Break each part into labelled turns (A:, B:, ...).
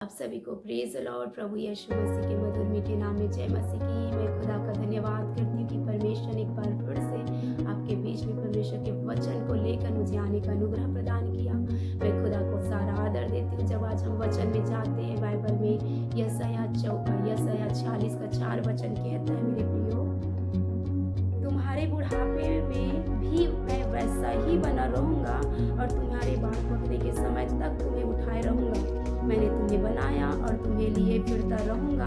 A: आप सभी को प्रेज लॉर्ड। प्रभु यीशु मसीह के मधुर मीठे नाम में जय मसीह की। मैं खुदा का धन्यवाद करती हूँ कि परमेश्वर ने एक बार फिर से आपके बीच में परमेश्वर के वचन को लेकर मुझे आने का अनुग्रह प्रदान किया। मैं खुदा को सारा आदर देती हूँ। जब आज हम वचन में जाते हैं, बाइबल में यशायाह 46 का 4 वचन कहता है, मेरे प्रियो, तुम्हारे बुढ़ापे में भी मैं वैसा ही बना रहूँगा और तुम्हारे बाल पकने के समय तक तुम्हें उठाए रहूँगा। मैंने तुम्हें बनाया और तुम्हें लिए फिरता रहूँगा।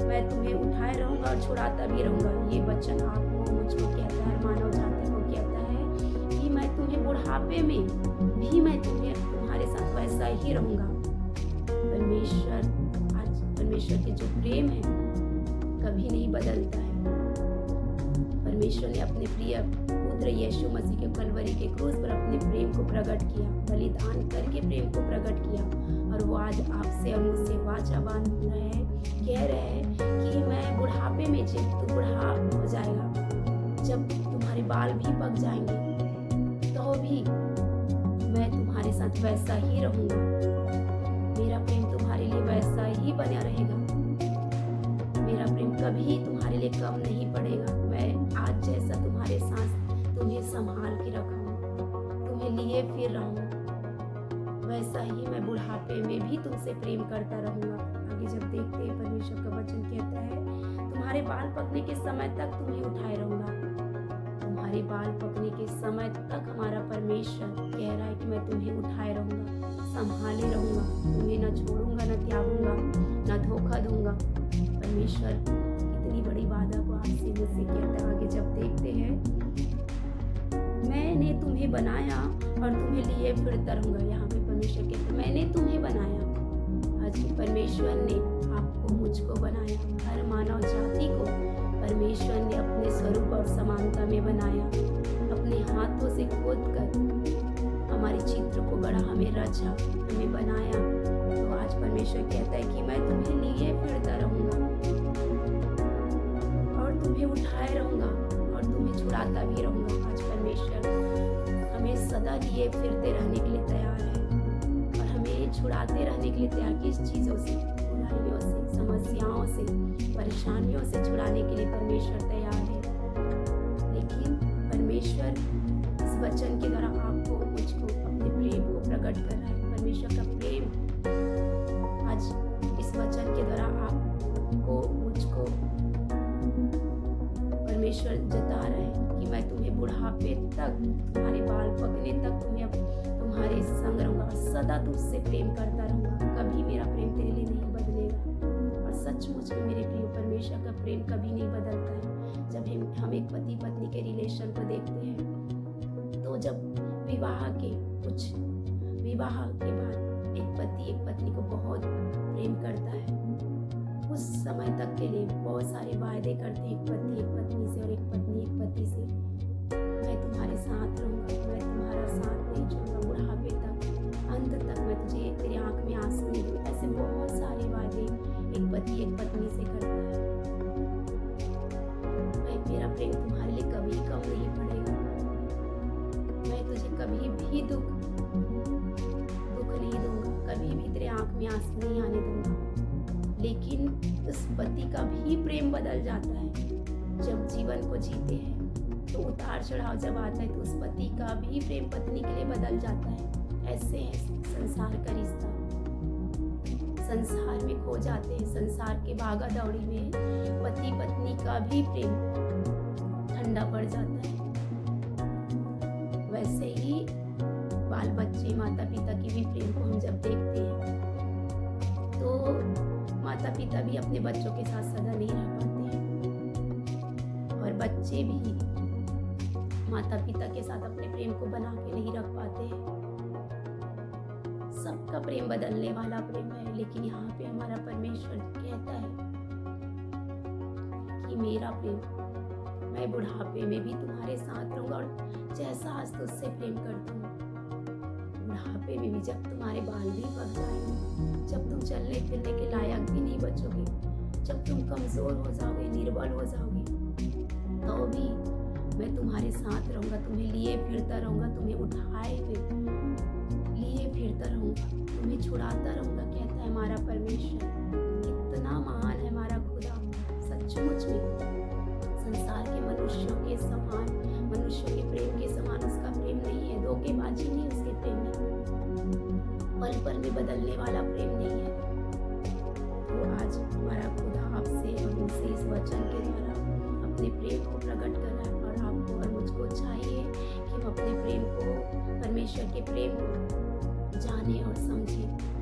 A: मैं तुम्हें उठाए रहूँगा और छुड़ाता भी रहूँगा। ये वचन आपको मुझको कहता है, मानव जाति को कहता है कि मैं तुम्हें बुढ़ापे में भी मैं तुम्हारे साथ वैसा ही रहूँगा। परमेश्वर के जो प्रेम है कभी नहीं बदलता है। परमेश्वर ने अपने प्रिय पुत्र यीशु मसीह के कलवरी के क्रूस पर अपने प्रेम को प्रकट किया, बलिदान करके प्रेम को प्रकट किया। और वो आज आपसे और मुझसे वाचा बांध रहे हैं, कह रहे हैं कि मैं बुढ़ापे में, जब तू बूढ़ा हो जाएगा, जब तुम्हारे बाल भी पक जाएंगे, तो भी मैं तुम्हारे साथ वैसा ही रहूँगा। मेरा प्रेम तुम्हारे लिए वैसा ही बना रहेगा। मेरा प्रेम कभी तुम्हारे लिए कम नहीं पड़ेगा। मैं आज जैसा तुम्हारे साथ तुम्हें संभाल के रखा हूँ, तुम्हें लिए फिर रहा हूँ, वैसा ही मैं बुढ़ापे में भी तुमसे प्रेम करता रहूँगा। आगे जब देखते हैं, परमेश्वर का वचन कहता है, तुम्हारे बाल पकने के समय तक तुम्हें उठाए रहूँगा। तुम्हारे बाल पकने के समय तक हमारा परमेश्वर कह रहा है कि मैं तुम्हें उठाए रहूँगा, संभाले रहूँगा, तुम्हें न छोड़ूंगा, न त्यागूंगा, न धोखा दूंगा। परमेश्वर कितनी बड़ी वादा को आपसे मुझसे कहता है। आगे जब देखते हैं, मैंने तुम्हें बनाया और तुम्हें लिए फिरता रहूंगा। यहाँ पे परमेश्वर कहते हैं, मैंने तुम्हें बनाया। आज परमेश्वर ने आपको, मुझको बनाया। हर मानव जाति को परमेश्वर ने अपने स्वरूप और समानता में बनाया। अपने हाथों से खोद कर हमारे चित्र को गढ़ा, हमें रचा, हमें बनाया। तो आज परमेश्वर कहता है कि मैं तुम्हें लिए फिरता रहूंगा और तुम्हें उठाए रहूंगा और तुम्हें छुड़ाता भी रहूंगा। आज परमेश्वर हमें सदा लिए फिरते रहने के लिए तैयार है और हमें छुड़ाते रहने के लिए तैयार। किस चीज़ों से? बुराइयों से, समस्याओं से, परेशानियों से छुड़ाने के लिए परमेश्वर तैयार है। लेकिन परमेश्वर इस वचन के द्वारा आपको, मुझको अपने प्रेम को प्रकट कर रहा है। परमेश्वर का प्रेम आज इस वचन के द्वारा आपको, मुझको परमेश्वर जता रहा है कि मैं तुम्हें बुढ़ापे तक, तुम्हारे बाल पकने तक तुम्हारे संग रहूंगा, सदा तुझसे प्रेम करता रहूंगा। कभी मेरा प्रेम तेरे लिए नहीं बदलेगा। और सचमुच में मेरे प्रिय, परमेश्वर का प्रेम कभी नहीं बदलता है। जब हम एक पति पत्नी के रिलेशन को देखते हैं, तो जब विवाह के बाद एक पति एक पत्नी को बहुत प्रेम करता है, उस समय तक के लिए बहुत सारे वायदे करते हैं, एक पति एक पत्नी से और एक पत्नी एक पति से। मैं तुम्हारे साथ रहूंगा, मैं तुम्हारा साथ नहीं छोड़ूंगा, बुढ़ापे तक, अंत तक मैं तुझे, तेरी आंख में आंसू नहीं दूंगा। ऐसे बहुत सारे वायदे एक पति एक पत्नी से करता है। मेरा प्रेम तुम्हारे लिए कभी कम नहीं पड़ेगा। मैं तुझे कभी भी दुख नहीं दूंगा, कभी भी तेरे आंख में आंसू नहीं आने दूंगा। लेकिन उस पति का भी प्रेम बदल जाता है। जब जीवन को जीते हैं तो उतार चढ़ाव जब आता है, तो उस पति का भी प्रेम पत्नी के लिए बदल जाता है। ऐसे है संसार का रिश्ता। संसार में खो जाते हैं, संसार के भागा दौड़ी में पति पत्नी का भी प्रेम ठंडा पड़ जाता है। वैसे ही बाल बच्चे, माता पिता के भी प्रेम को हम जब देखते हैं, तो माता पिता भी अपने बच्चों के साथ सदा नहीं रह पाते हैं और बच्चे भी माता पिता के साथ अपने प्रेम को बना के नहीं रख पाते हैं। सबका प्रेम बदलने वाला प्रेम है। लेकिन यहाँ पे हमारा परमेश्वर कहता है कि मेरा प्रेम, मैं बुढ़ापे में भी तुम्हारे साथ रहूंगा और जैसा आज तुझसे प्रेम करता हूँ, बुढ़ापे में भी, जब तुम्हारे बाल भी पक जाएंगे, जब तुम चलने फिरने के लायक भी नहीं बचोगे, जब तुम कमजोर हो जाओगे, निर्बल हो जाओगे, तो भी मैं तुम्हारे साथ रहूंगा, तुम्हें लिए फिरता रहूंगा, तुम्हें उठाए हुए लिए फिरता रहूंगा, तुम्हें छुड़ाता रहूंगा। कहता है हमारा परमेश्वर, कितना महान है हमारा खुदा। सचमुच में संसार के मनुष्यों के समान, मनुष्यों के प्रेम के समान उसका प्रेम नहीं है। धोखेबाजी नहीं उसके प्रेम में, पल पल में बदलने वाला प्रेम नहीं है। तो आज हमारा खुदा आपसे और मुझसे इस वचन के द्वारा अपने प्रेम को प्रकट कर रहा है, और आपको और मुझको चाहिए कि हम अपने प्रेम को, परमेश्वर के प्रेम को जाने और समझें,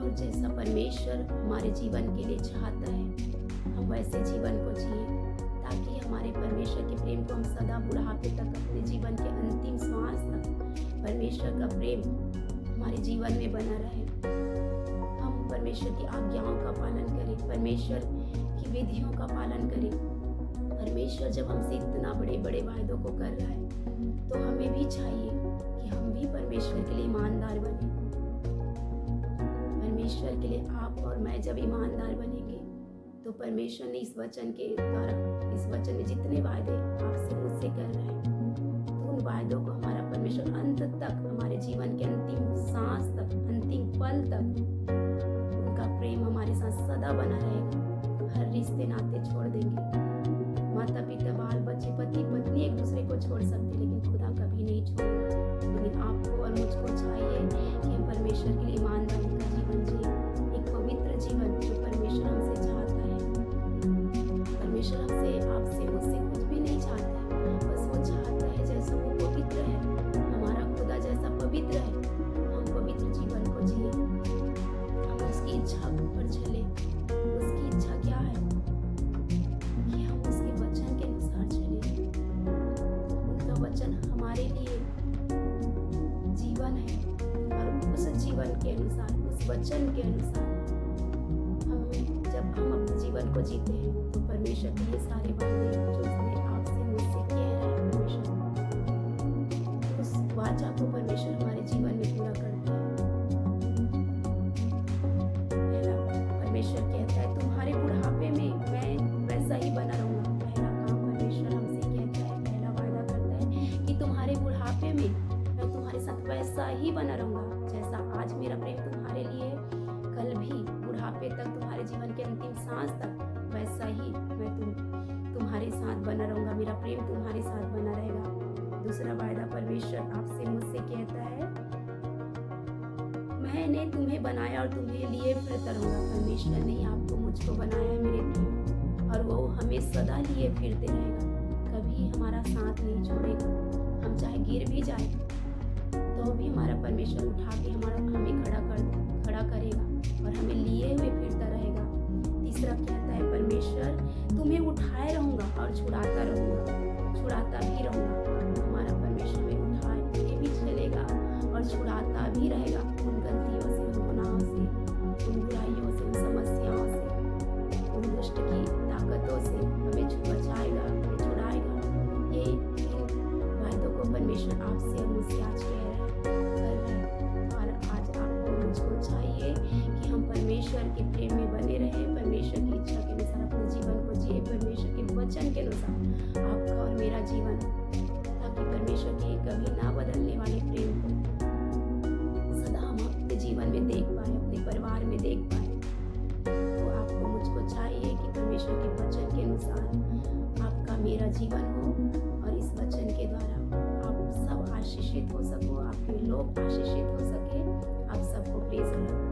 A: और जैसा परमेश्वर हमारे जीवन के लिए चाहता है हम वैसे जीवन को जिए, ताकि हमारे परमेश्वर के प्रेम को हम सदा बुढ़ापे तक, अपने जीवन के अंतिम श्वास तक परमेश्वर का प्रेम हमारे जीवन में बना रहे। हम परमेश्वर की आज्ञाओं का पालन करें, परमेश्वर की विधियों का पालन करें। परमेश्वर जब हमसे इतना बड़े बड़े वायदों को कर रहा है, तो हमें भी चाहिए कि हम भी परमेश्वर के लिए ईमानदार बने। परमेश्वर के लिए आप और मैं जब ईमानदार बनेंगे, तो परमेश्वर ने इस वचन के द्वारा, इस वचन में जितने वायदे आपसे मुझसे कर रहे हैं, तो उन वायदों को हमारा परमेश्वर अंत तक, हमारे जीवन के अंतिम सांस तक, अंतिम पल तक उनका प्रेम हमारे साथ सदा बना रहेगा। हर रिश्ते नाते छोड़ देंगे, माता पिता, बाल बच्चे, पति पत्नी एक दूसरे को छोड़ सकते, लेकिन खुदा कभी नहीं छोड़ेगा। लेकिन आपको और मुझको चाहिए कि हम परमेश्वर के लिए ईमानदारी का जीवन जिए, एक पवित्र जीवन जो परमेश्वर हमसे चाहता है। परमेश्वर हमसे, आपसे, मुझसे कुछ भी नहीं चाहता है, बस वो चाहता है जैसा वो पवित्र है, हमारा खुदा जैसा पवित्र है, हम पवित्र जीवन को जिए, हम उसकी इच्छा पर चले। उसकी इच्छा क्या है कि हम उसके वचन के अनुसार चले। उनका वचन हमारे लिए जीवन है, और उस जीवन के अनुसार, उस वचन के अनुसार जब हम अपने जीवन को जीते हैं, तो परमेश्वर के ये सारे वादे जो उसने आपसे मुझसे किए हैं, परमेश्वर उस वाचा को परमेश्वर हमारे जीवन में पूरा करता है। पहला, परमेश्वर कहता है तुम्हारे बुढ़ापे में मैं वैसा ही बना रहूंगा। पहला काम परमेश्वर हमसे कहता है, पहला वादा करता है कि तुम्हारे बुढ़ापे में मैं तुम्हारे साथ वैसा ही बना रहूंगा। जैसा आज मेरा प्रेम तुम्हारे लिए, कल भी बुढ़ापे तक, तुम्हारे जीवन के अंतिम सांस तक, वैसा ही मैं तुम्हारे साथ बना रहूंगा। मेरा प्रेम तुम्हारे साथ बना रहेगा। दूसरा वायदा परमेश्वर आपसे मुझसे कहता है, मैंने तुम्हें बनाया और तुम्हें लिए फिरता रहूंगा। परमेश्वर ने आपको, मुझको बनाया है मेरे लिए, और वो हमें सदा लिए फिरते रहेगा, कभी हमारा साथ नहीं छोड़ेगा। हम चाहे गिर भी जाए तो भी हमारा परमेश्वर उठा के हमें खड़ा करेगा और हमें लिए हुए फिरता रहेगा। तीसरा कहता है परमेश्वर तुम्हें उठाए रहूंगा और छुड़ाता रहूंगा, छुड़ाता भी रहूंगा। हमारा परमेश्वर में उठाए भी चलेगा और छुड़ाता भी रहेगा, उन गलतियों से, उन गुनाहों से, उन बुराइयों से, उन समस्याओं से, उन दुष्ट की ताकतों से हमें बचाएगा, हमें छुड़ाएगा। ये वायदों को परमेश्वर आपसे और मुझसे आज कर रहे हैं। और आज आपको, मुझको चाहिए कि हम परमेश्वर के प्रेम में बने रहें, परमेश्वर की इच्छा के अनुसार अपने जीवन को जिए, परमेश्वर के वचन के अनुसार आपका और मेरा जीवन, ताकि परमेश्वर के कभी ना बदलने वाले प्रेम को सदा हम अपने जीवन में देख पाए, अपने परिवार में देख पाए। तो आपको, मुझको चाहिए कि परमेश्वर के वचन के अनुसार आपका मेरा जीवन हो, और इस वचन के द्वारा आप सब आशीषित हो सको, आपके लोग आशीषित हो सके। आप सबको प्रेज़ लो।